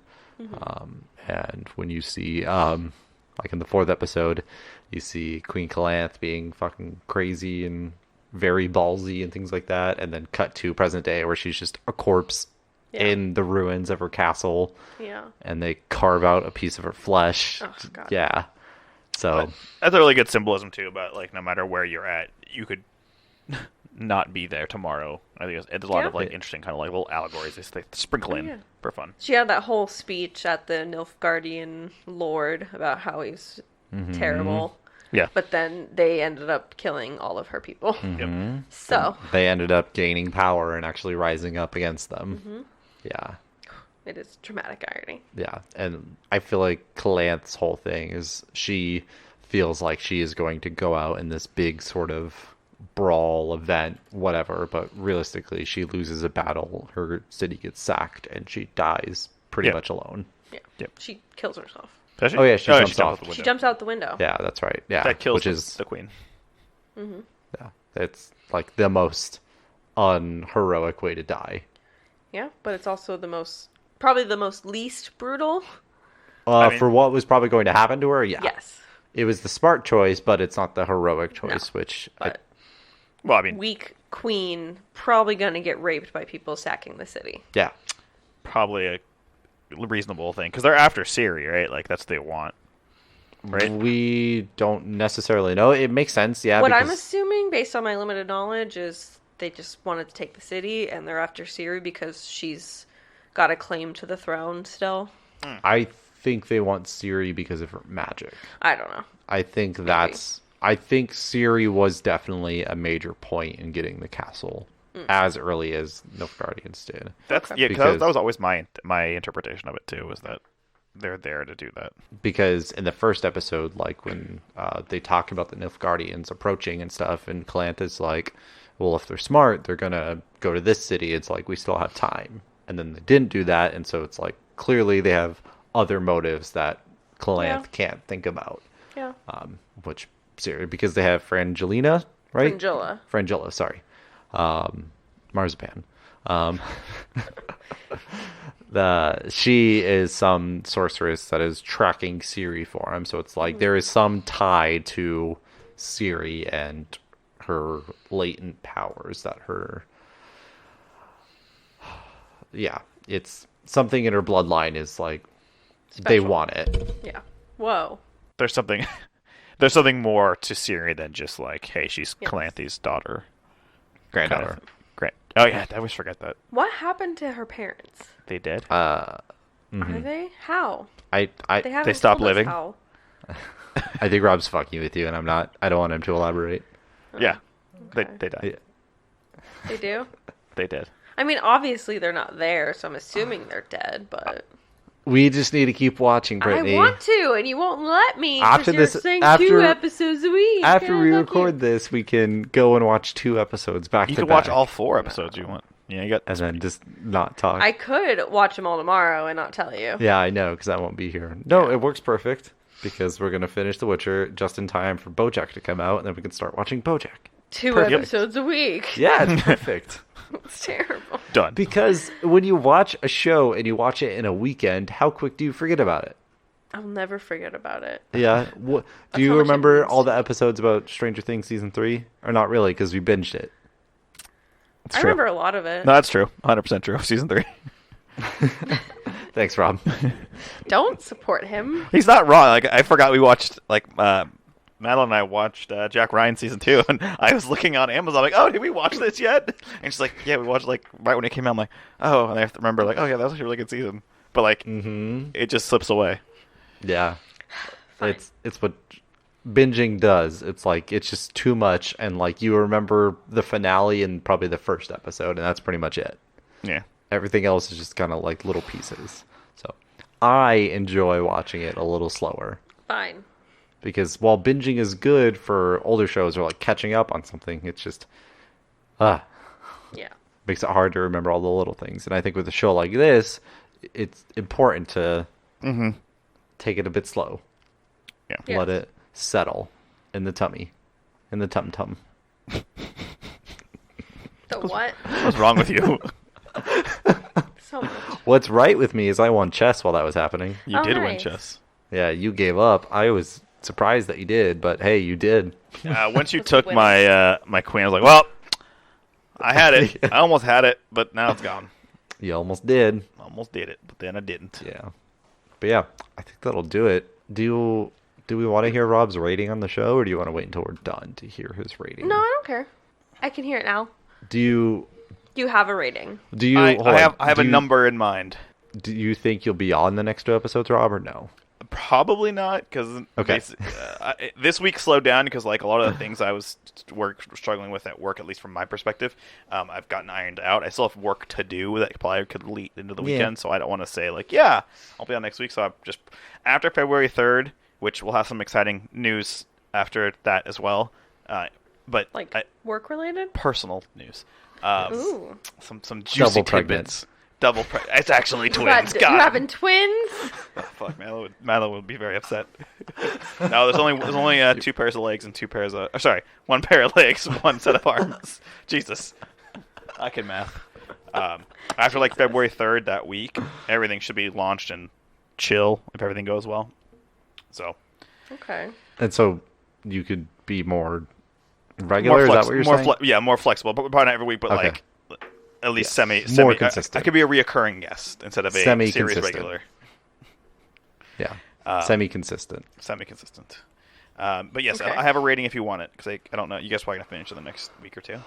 And when you see, like in the 4th episode, you see Queen Calanthe being fucking crazy and very ballsy and things like that. And then cut to present day where she's just a corpse in the ruins of her castle. Yeah. And they carve out a piece of her flesh. Oh, God. Yeah. So that's a really good symbolism too, about like, no matter where you're at, you could not be there tomorrow. I think there's a lot of like interesting kind of like little allegories they sprinkle in for fun. She had that whole speech at the Nilfgaardian Lord about how he's terrible. Yeah. But then they ended up killing all of her people. So they ended up gaining power and actually rising up against them. Yeah. It is dramatic irony. Yeah. And I feel like Calanthe's whole thing is she feels like she is going to go out in this big sort of brawl event, whatever, but realistically she loses a battle, her city gets sacked, and she dies pretty much alone. Yeah. She kills herself. Does she? Oh yeah, she jumps off. She jumps out the window. Yeah, that's right. Yeah, that kills which is the queen. Yeah, it's like the most unheroic way to die. Yeah, but it's also probably the most least brutal. For what was probably going to happen to her, yeah. Yes. It was the smart choice, but it's not the heroic choice, which... Well, I mean... Weak queen, probably going to get raped by people sacking the city. Yeah. Probably a reasonable thing, because they're after Ciri, right? Like, that's what they want, right? We don't necessarily know. It makes sense, yeah. What I'm assuming, based on my limited knowledge, is they just wanted to take the city, and they're after Ciri because she's got a claim to the throne still. I think they want Ciri because of her magic. I don't know. I think I think Ciri was definitely a major point in getting the castle as early as Nilfgaardians did. That's Okay. because that was always my interpretation of it too. Was that they're there to do that? Because in the first episode, like when they talk about the Nilfgaardians approaching and stuff, and Calantha's like, well, if they're smart, they're gonna go to this city. It's like we still have time, and then they didn't do that, and so it's like clearly they have other motives that Calanth can't think about. Yeah. Which Ciri, because they have Frangilina, right? Frangilla, sorry. Marzipan. She is some sorceress that is tracking Ciri for him, so it's like there is some tie to Ciri and her latent powers that it's something in her bloodline is like they Special. want it. Yeah. Whoa. There's something more to Ciri than just like, hey, she's Calanthi's daughter, Granddaughter. Great. Oh yeah, I always forget that. What happened to her parents? They did. Are they? How? I They stopped told us living? how. I think Rob's fucking with you, and I don't want him to elaborate. Yeah, Okay. they died. Yeah. They do? They did. I mean, obviously they're not there, so I'm assuming they're dead, but... We just need to keep watching, Brittany. I want to, and you won't let me, After because this- you're saying after- 2 episodes a week. After we Yeah, record this, we can go and watch 2 episodes back You to can back. watch all 4 episodes you want. Yeah, you got. and then just not talk. I could watch them all tomorrow and not tell you. Yeah, I know, because I won't be here. No, it works perfect, because we're going to finish The Witcher just in time for BoJack to come out, and then we can start watching BoJack. 2 Perfect. episodes a week. Yeah, it's perfect. It's terrible. Done. Because when you watch a show and you watch it in a weekend, how quick do you forget about it? I'll never forget about it. Yeah. Do you how much it remember means. all the episodes about Stranger Things season 3? Or not really, because we binged it. It's I true. remember a lot of it. No, that's true. 100% true. Season 3. Thanks, Rob. Don't support him. He's not wrong. Like I forgot we watched Madeline and I watched Jack Ryan season 2, and I was looking on Amazon like, oh, did we watch this yet? And she's like, yeah, we watched like right when it came out. I'm like, oh, and I have to remember like, oh yeah, that was actually a really good season. But like, it just slips away. Yeah. Fine. It's what binging does. It's like it's just too much, and like you remember the finale and probably the first episode, and that's pretty much it. Yeah. Everything else is just kind of like little pieces. So I enjoy watching it a little slower, Fine. because while binging is good for older shows or like catching up on something, it's just Yeah. makes it hard to remember all the little things. And I think with a show like this, it's important to take it a bit slow. Yeah. Yeah. Let it settle in the tummy, in the tum-tum. The what? What's wrong with you? So much. What's right with me is I won chess while that was happening. You Oh, did win nice. chess. Yeah, you gave up. I was surprised that you did, but hey, you did. Once you That's took a my my queen, I was like, well, I had it. I almost had it, but now it's gone. You almost did. Almost did it, but then I didn't. Yeah. But yeah, I think that'll do it. Do we want to hear Rob's rating on the show, or do you want to wait until we're done to hear his rating? No, I don't care. I can hear it now. Do you You have a rating. hold on. I have Do a you- number in mind. Do you think you'll be on the next 2 episodes, Rob, or no? Probably not, because Okay. this week slowed down because like a lot of the things I was struggling with at work, at least from my perspective, I've gotten ironed out. I still have work to do that probably could lead into the Yeah. weekend, so I don't want to say like, yeah, I'll be on next week. So I'm just after February 3rd, which we'll have some exciting news after that as well. But Like, work related? personal news, Ooh. some juicy Double pregnant. tidbits. It's actually You twins. got- God. You're having twins? Oh, fuck, Mallow would be very upset. No, there's only 2 pairs of legs and 2 pairs of... sorry, 1 pair of legs, 1 set of arms. Jesus. I can math. After, like, February 3rd that week, everything should be launched and chill if everything goes well. So... Okay. And so you could be more regular, is that what you're saying? Yeah, more flexible. But probably not every week, but, Okay. like, at least Yes. semi... More I consistent. could be a reoccurring guest instead of a series Semi-consistent. regular. Yeah. Semi-consistent. Semi-consistent. But yes, Okay. I have a rating if you want it, because I don't know. You guys are probably going to finish in the next week or 2.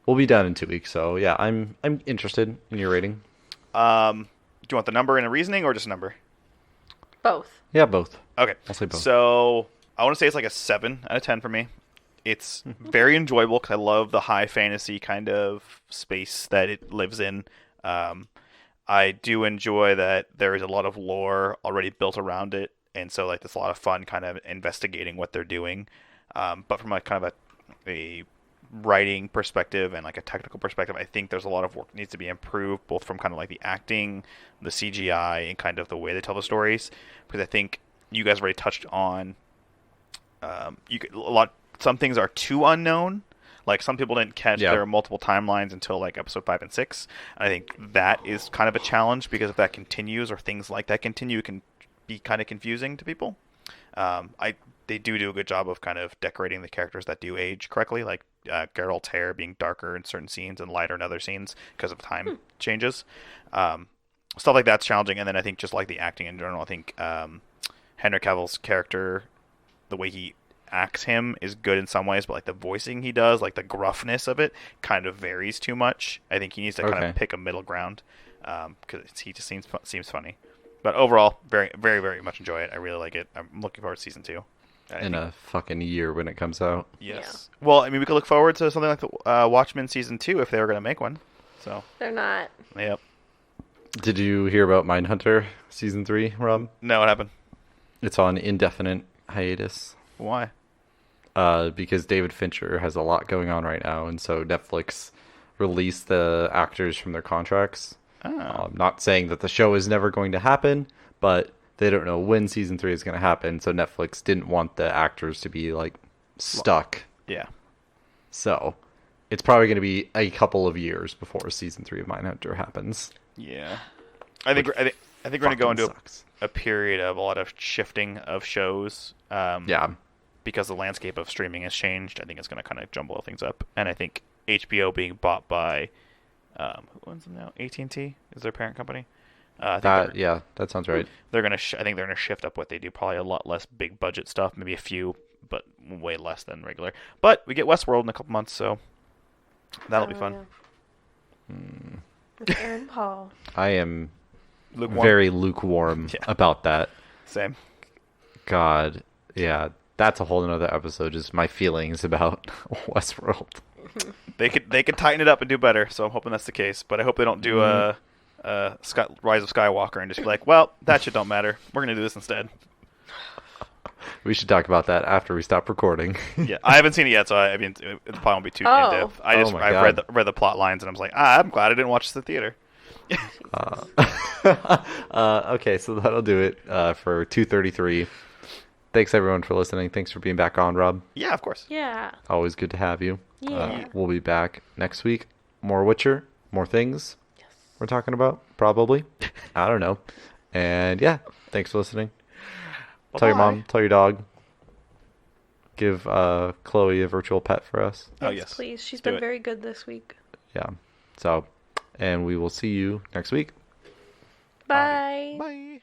we'll be done in 2 weeks. So yeah, I'm interested in your rating. Do you want the number and a reasoning or just a number? Both. Yeah, both. Okay. I'll say both. So I want to say it's like a 7 out of 10 for me. It's very enjoyable because I love the high fantasy kind of space that it lives in. I do enjoy that there is a lot of lore already built around it, and so like there's a lot of fun kind of investigating what they're doing. But from like kind of a writing perspective and like a technical perspective, I think there's a lot of work that needs to be improved, both from kind of like the acting, the CGI, and kind of the way they tell the stories. Because I think you guys already touched on some things are too unknown. Like some people didn't catch there are multiple timelines until like episode 5 and 6. I think that is kind of a challenge because if that continues or things like that continue, it can be kind of confusing to people. They do a good job of kind of decorating the characters that do age correctly, like Geralt's hair being darker in certain scenes and lighter in other scenes because of time changes. Stuff like that's challenging, and then I think just like the acting in general, I think Henry Cavill's character, the way he acts him is good in some ways, but like the voicing he does, like the gruffness of it, kind of varies too much. I think he needs to kind of pick a middle ground because he just seems funny. But overall, very, very, very much enjoy it. I really like it. I'm looking forward to season 2. In a fucking year when it comes out. Yes. Yeah. Well, I mean, we could look forward to something like the Watchmen season 2 if they were going to make one. So they're not. Yep. Did you hear about Mindhunter season 3, Rob? No, what happened? It's on indefinite hiatus. Why? Because David Fincher has a lot going on right now, and so Netflix released the actors from their contracts. I'm not saying that the show is never going to happen, but they don't know when season 3 is going to happen, so Netflix didn't want the actors to be like stuck. Yeah. So it's probably going to be a couple of years before season 3 of Mindhunter happens. Yeah. I think we're going to go into a period of a lot of shifting of shows. Because the landscape of streaming has changed. I think it's going to kind of jumble things up. And I think HBO being bought by who owns them now? AT&T is their parent company. That sounds right. They're gonna. I think they're gonna shift up what they do. Probably a lot less big budget stuff. Maybe a few, but way less than regular. But we get Westworld in a couple months, so that'll be fun. With Aaron Paul. I am very lukewarm about that. Same. God, yeah, that's a whole another episode. Just my feelings about Westworld. They could tighten it up and do better. So I'm hoping that's the case. But I hope they don't do Rise of Skywalker and just be like, well, that shit don't matter. We're gonna do this instead. We should talk about that after we stop recording. Yeah, I haven't seen it yet, so I mean, it probably won't be too in depth. I've read the plot lines, and I was like, I'm glad I didn't watch this at the theater. Okay, so that'll do it for 233. Thanks everyone for listening. Thanks for being back on, Rob. Yeah, of course. Yeah. Always good to have you. Yeah. We'll be back next week. More Witcher, more things. Yes. We're talking about probably. I don't know. And yeah, thanks for listening. Bye-bye. Tell your mom, tell your dog. Give Chloe a virtual pet for us. Oh yes, please. She's been very good this week. Yeah. So, and we will see you next week. Bye. Bye.